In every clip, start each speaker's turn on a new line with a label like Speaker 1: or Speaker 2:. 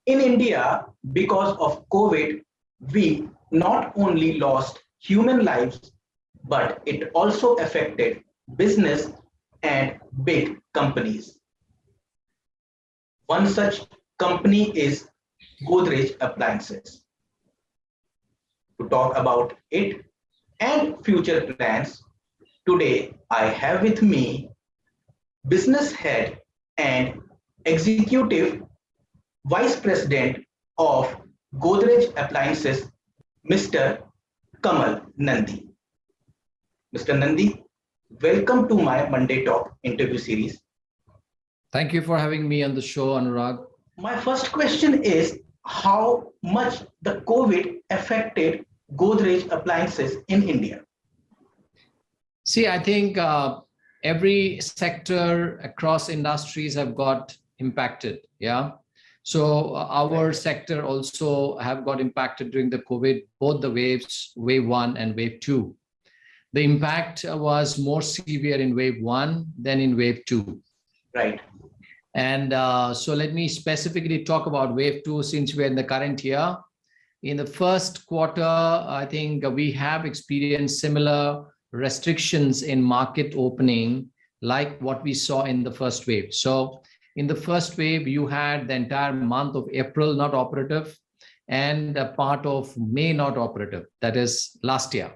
Speaker 1: In India, because of COVID, we not only lost human lives, but it also affected business and big companies. One such company is Godrej Appliances. To talk about it and future plans, today I have with me business head and executive vice president of Godrej Appliances, Mr. Kamal Nandi. Mr. Nandi, welcome to my Monday Talk interview series.
Speaker 2: Thank you for having me on the show, Anurag.
Speaker 1: My first question is how much the COVID affected Godrej Appliances in India?
Speaker 2: See, I think every sector across industries have got impacted. Yeah. So our sector also have got impacted during the COVID, both the waves, wave 1 and wave 2. The impact was more severe in wave 1 than in wave 2.
Speaker 1: Right.
Speaker 2: And so let me specifically talk about wave 2 since we're in the current year. In the first quarter, I think we have experienced similar restrictions in market opening like what we saw in the first wave. So in the first wave, you had the entire month of April not operative and a part of May not operative, that is last year.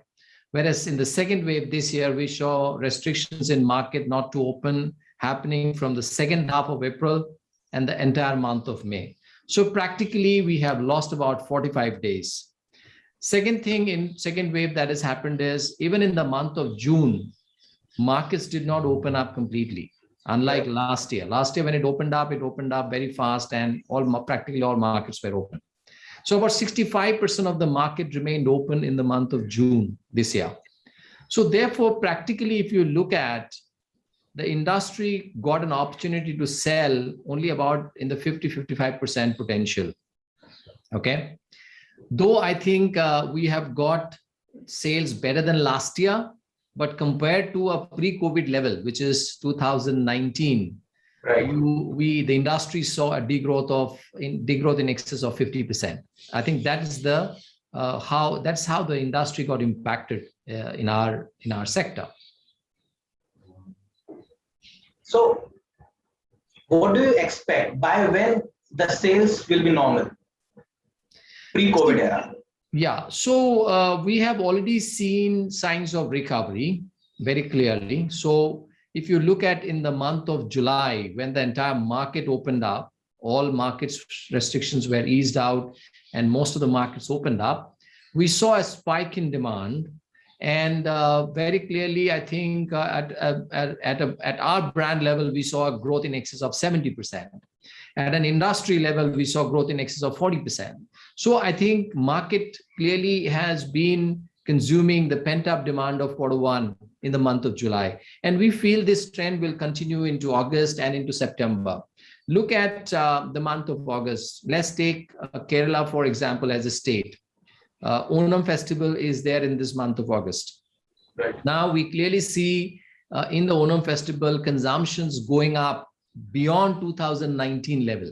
Speaker 2: Whereas in the second wave this year, we saw restrictions in market not to open happening from the second half of April and the entire month of May. So practically we have lost about 45 days. Second thing in second wave that has happened is even in the month of June, markets did not open up completely. Unlike last year. Last year when it opened up very fast and practically all markets were open. So about 65% of the market remained open in the month of June this year. So therefore, practically, if you look at the industry got an opportunity to sell only about in the 50-55% potential. Okay. Though I think we have got sales better than last year, but compared to a pre-COVID level, which is 2019, right, the industry saw a degrowth in excess of 50%. I think that is that's how the industry got impacted in our sector.
Speaker 1: So, what do you expect by when the sales will be normal? Pre-COVID era.
Speaker 2: Yeah, so we have already seen signs of recovery very clearly. So if you look at in the month of July, when the entire market opened up, all markets restrictions were eased out and most of the markets opened up, we saw a spike in demand. And very clearly, I think at our brand level, we saw a growth in excess of 70%. At an industry level, we saw growth in excess of 40%. So I think market clearly has been consuming the pent-up demand of Q1 in the month of July. And we feel this trend will continue into August and into September. Look at the month of August. Let's take Kerala, for example, as a state. Onam festival is there in this month of August. Right. Now we clearly see in the Onam festival consumptions going up beyond 2019 level.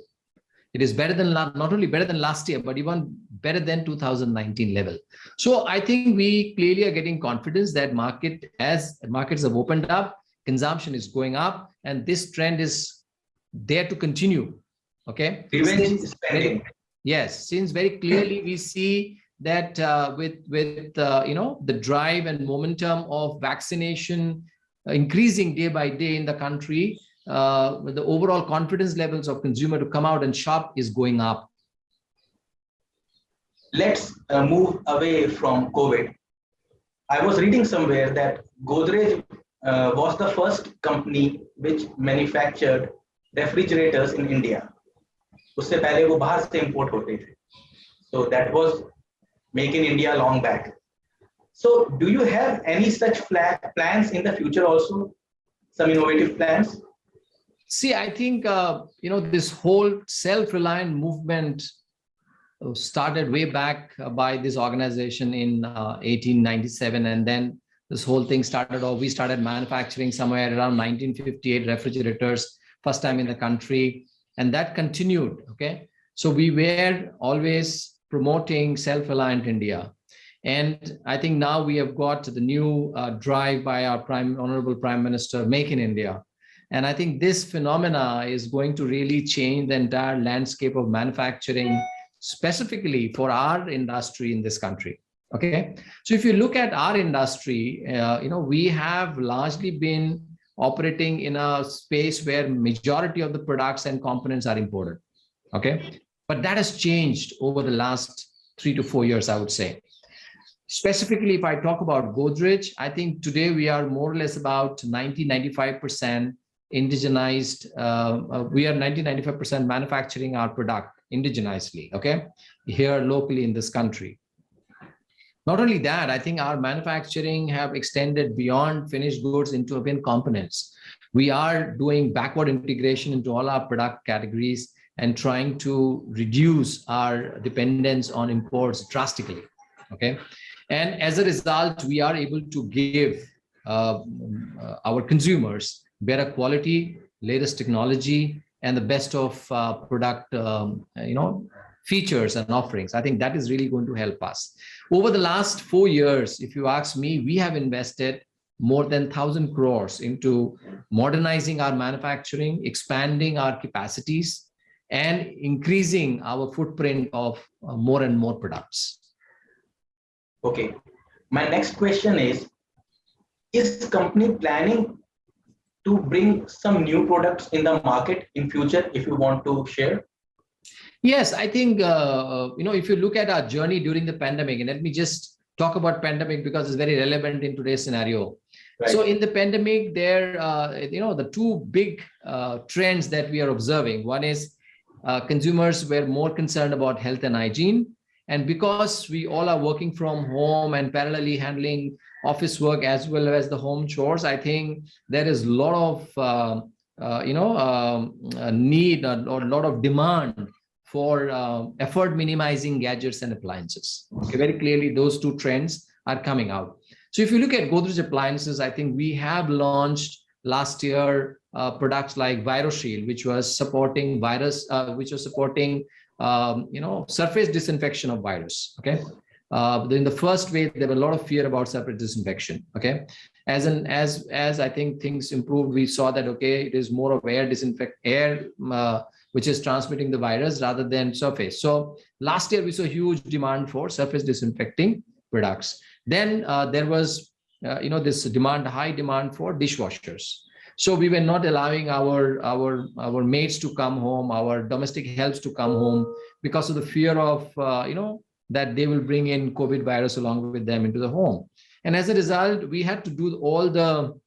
Speaker 2: It is better than not only better than last year, but even better than 2019 level. So I think we clearly are getting confidence that as markets have opened up, consumption is going up, and this trend is there to continue. Okay. Yes, since very clearly we see that with the drive and momentum of vaccination increasing day by day in the country, the overall confidence levels of consumer to come out and shop is going up.
Speaker 1: Let's move away from COVID. I was reading somewhere that Godrej was the first company which manufactured refrigerators in India. उससे पहले वो बाहर से import होते थे. So that was made in India long back. So do you have any such plans in the future also? Some innovative plans?
Speaker 2: See, I think, this whole self-reliant movement started way back by this organization in 1897. And then this whole thing started off, we started manufacturing somewhere around 1958 refrigerators, first time in the country. And that continued, okay? So we were always promoting self-reliant India. And I think now we have got the new drive by our Honorable Prime Minister, Make in India. And I think this phenomena is going to really change the entire landscape of manufacturing, specifically for our industry in this country. Okay, so if you look at our industry, we have largely been operating in a space where majority of the products and components are imported. Okay, but that has changed over the last 3 to 4 years, I would say. Specifically, if I talk about Godrej, I think today we are more or less about 90-95% indigenized. We are 90-95% manufacturing our product indigenously, okay, here locally in this country. Not only that, I think our manufacturing have extended beyond finished goods into even components. We are doing backward integration into all our product categories and trying to reduce our dependence on imports drastically, okay? And as a result, we are able to give our consumers better quality, latest technology, and the best of product, features and offerings. I think that is really going to help us. Over the last 4 years, if you ask me, we have invested more than 1,000 crores into modernizing our manufacturing, expanding our capacities, and increasing our footprint of more and more products.
Speaker 1: Okay. My next question is company planning to bring some new products in the market in future, if you want to share?
Speaker 2: Yes, I think, if you look at our journey during the pandemic, and let me just talk about pandemic because it's very relevant in today's scenario. Right. So in the pandemic, the two big trends that we are observing. One is consumers were more concerned about health and hygiene. And because we all are working from home and parallelly handling office work as well as the home chores, I think there is a lot of, need or a lot of demand for effort minimizing gadgets and appliances. Okay, very clearly, those two trends are coming out. So if you look at Godrej Appliances, I think we have launched last year products like ViroShield, which was supporting surface disinfection of virus. Okay, in the first wave, there were a lot of fear about surface disinfection. Okay, as I think things improved, we saw that okay, it is more of air which is transmitting the virus rather than surface. So last year we saw huge demand for surface disinfecting products. Then there was this high demand for dishwashers. So we were not allowing our maids to come home, our domestic helps to come home because of the fear of that they will bring in COVID virus along with them into the home. And as a result, we had to do all the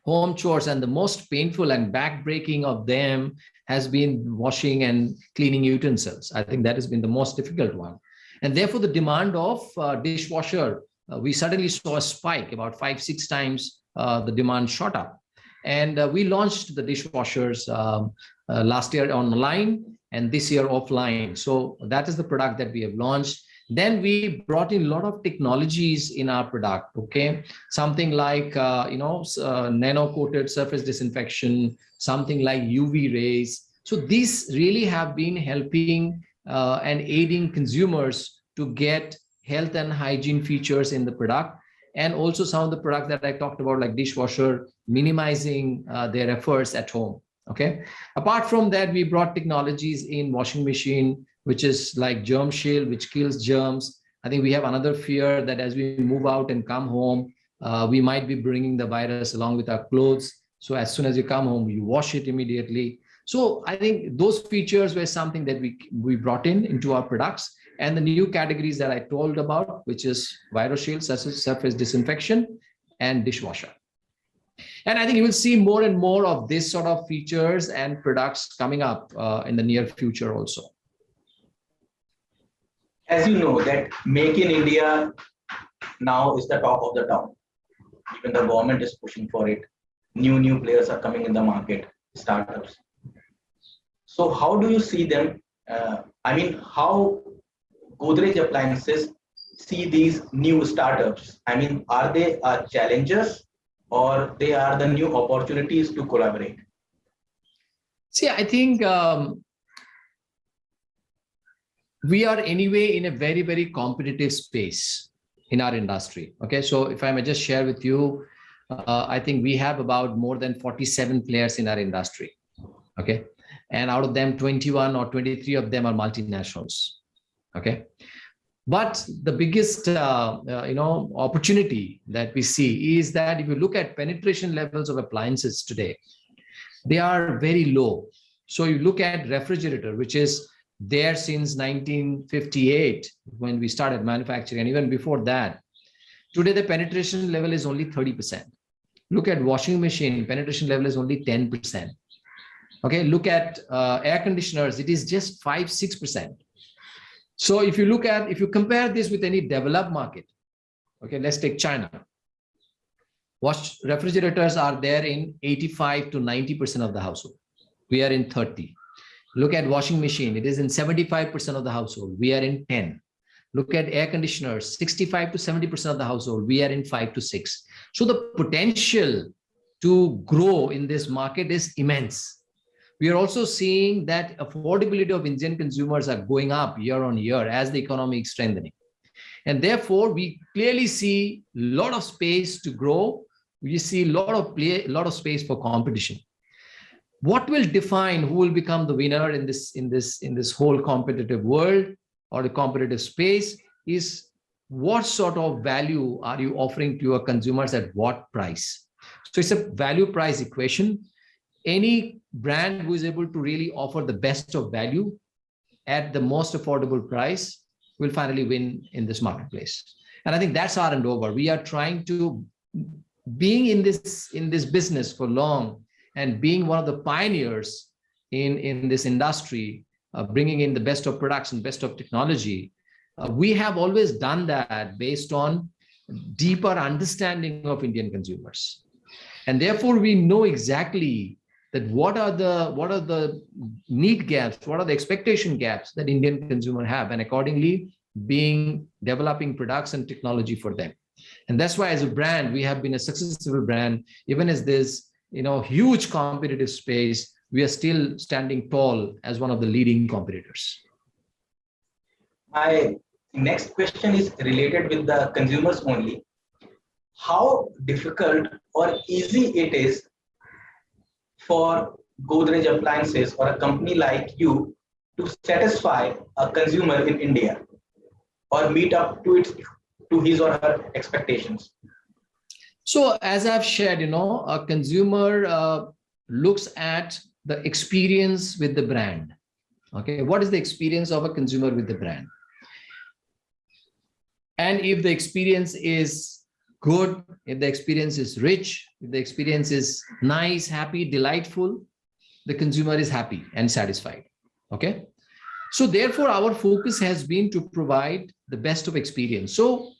Speaker 2: home chores, and the most painful and back-breaking of them has been washing and cleaning utensils. I think that has been the most difficult one. And therefore, the demand of dishwasher, we suddenly saw a spike, about 5-6 times the demand shot up. And we launched the dishwashers last year online and this year offline. So that is the product that we have launched. Then we brought in a lot of technologies in our product, okay? Something like, nano-coated surface disinfection, something like UV rays. So these really have been helping and aiding consumers to get health and hygiene features in the product. And also some of the products that I talked about, like dishwasher, minimizing their efforts at home, okay? Apart from that, we brought technologies in washing machine, which is like Germ Shield, which kills germs. I think we have another fear that as we move out and come home, we might be bringing the virus along with our clothes. So as soon as you come home, you wash it immediately. So I think those features were something that we brought into our products. And the new categories that I told about, which is ViroShield, surface disinfection, and dishwasher. And I think you will see more and more of this sort of features and products coming up in the near future also.
Speaker 1: As you know, that Make in India now is the talk of the town. Even the government is pushing for it. New players are coming in the market, startups. So how do you see them? How Godrej Appliances see these new startups? Are they challengers or they are the new opportunities to collaborate?
Speaker 2: See, I think we are anyway in a very, very competitive space in our industry. Okay, so if I may just share with you, I think we have about more than 47 players in our industry. Okay, and out of them, 21 or 23 of them are multinationals. Okay, but the biggest opportunity that we see is that if you look at penetration levels of appliances today, they are very low. So you look at refrigerator, which is there since 1958 when we started manufacturing, and even before that. Today the penetration level is only 30%. Look at washing machine, penetration level is only 10%. Okay, look at air conditioners, it is just 5-6%. So if you compare this with any developed market, okay, let's take China. Refrigerators are there in 85 to 90% of the household. We are in 30. Look at washing machine, it is in 75% of the household. We are in 10. Look at air conditioners, 65 to 70% of the household. We are in 5 to 6. So the potential to grow in this market is immense. We are also seeing that affordability of Indian consumers are going up year on year as the economy is strengthening. And therefore, we clearly see a lot of space to grow. We see a lot of space for competition. What will define who will become the winner in this whole competitive world or the competitive space is what sort of value are you offering to your consumers at what price? So it's a value price equation. Any brand who is able to really offer the best of value at the most affordable price will finally win in this marketplace. And I think that's our endeavor. We are trying to, being in this business for long and being one of the pioneers in this industry, bringing in the best of products and best of technology, we have always done that based on deeper understanding of Indian consumers. And therefore, we know exactly that what are the need gaps, what are the expectation gaps that Indian consumer have, and accordingly developing products and technology for them. And that's why as a brand, we have been a successful brand, even as this huge competitive space, we are still standing tall as one of the leading competitors.
Speaker 1: My next question is related with the consumers only. How difficult or easy it is for Godrej Appliances or a company like you to satisfy a consumer in India or meet up to his or her expectations?
Speaker 2: So as I've shared, a consumer looks at the experience with the brand. Okay, what is the experience of a consumer with the brand? And if the experience is good, if the experience is rich, if the experience is nice, happy, delightful, the consumer is happy and satisfied. Okay. So therefore, our focus has been to provide the best of experience. So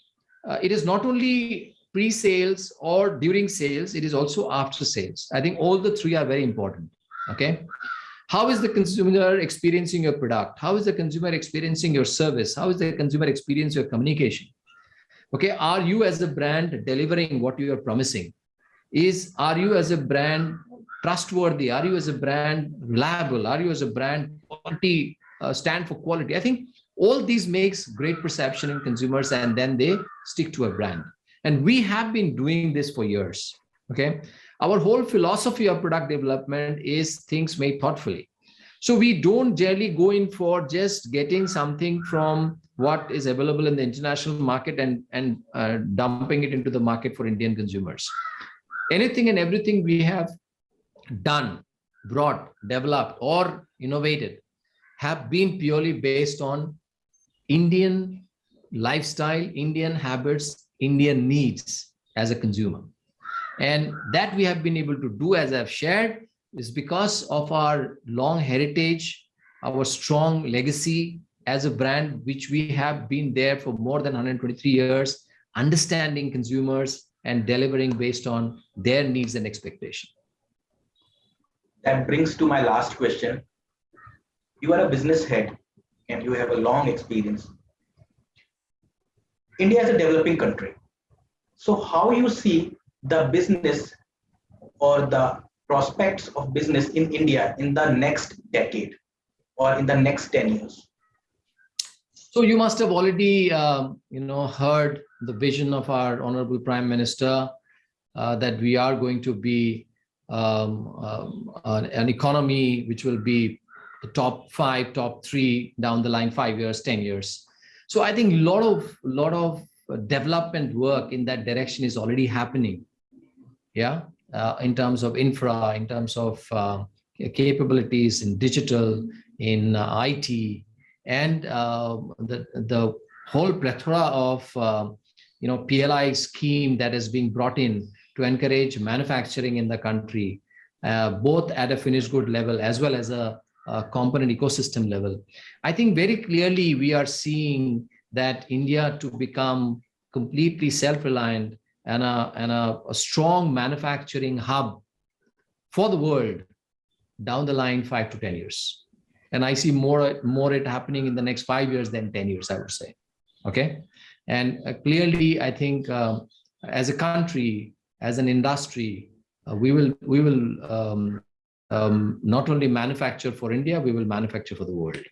Speaker 2: it is not only pre-sales or during sales, it is also after sales. I think all the three are very important. Okay. How is the consumer experiencing your product? How is the consumer experiencing your service? How is the consumer experiencing your communication? Okay, are you as a brand delivering what you are promising? Are you as a brand trustworthy? Are you as a brand reliable? Are you as a brand quality, stand for quality? I think all these makes great perception in consumers, and then they stick to a brand. And we have been doing this for years. Okay, our whole philosophy of product development is things made thoughtfully. So we don't generally go in for just getting something from what is available in the international market and dumping it into the market for Indian consumers. Anything and everything we have done, brought, developed, or innovated have been purely based on Indian lifestyle, Indian habits, Indian needs as a consumer. And that we have been able to do, as I've shared, is because of our long heritage, our strong legacy as a brand, which we have been there for more than 123 years, understanding consumers and delivering based on their needs and expectation.
Speaker 1: That brings to my last question. You are a business head and you have a long experience. India is a developing country. So how you see the business or the prospects of business in India in the next decade or in the next 10 years?
Speaker 2: So you must have already, heard the vision of our Honorable Prime Minister that we are going to be an economy which will be the top 5, top 3 down the line, 5 years, 10 years. So I think a lot of development work in that direction is already happening. Yeah, in terms of infra, in terms of capabilities in digital, in IT, and the whole plethora of PLI scheme that is being brought in to encourage manufacturing in the country, both at a finished good level as well as a component ecosystem level. I think very clearly we are seeing that India to become completely self-reliant and a strong manufacturing hub for the world down the line 5 to 10 years. And I see more it happening in the next 5 years than 10 years, I would say. Okay. And clearly, I think as a country, as an industry, we will not only manufacture for India, we will manufacture for the world.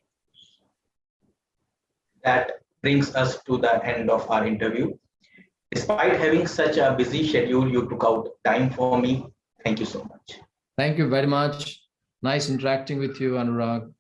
Speaker 1: That brings us to the end of our interview. Despite having such a busy schedule, you took out time for me. Thank you so much.
Speaker 2: Thank you very much. Nice interacting with you, Anurag.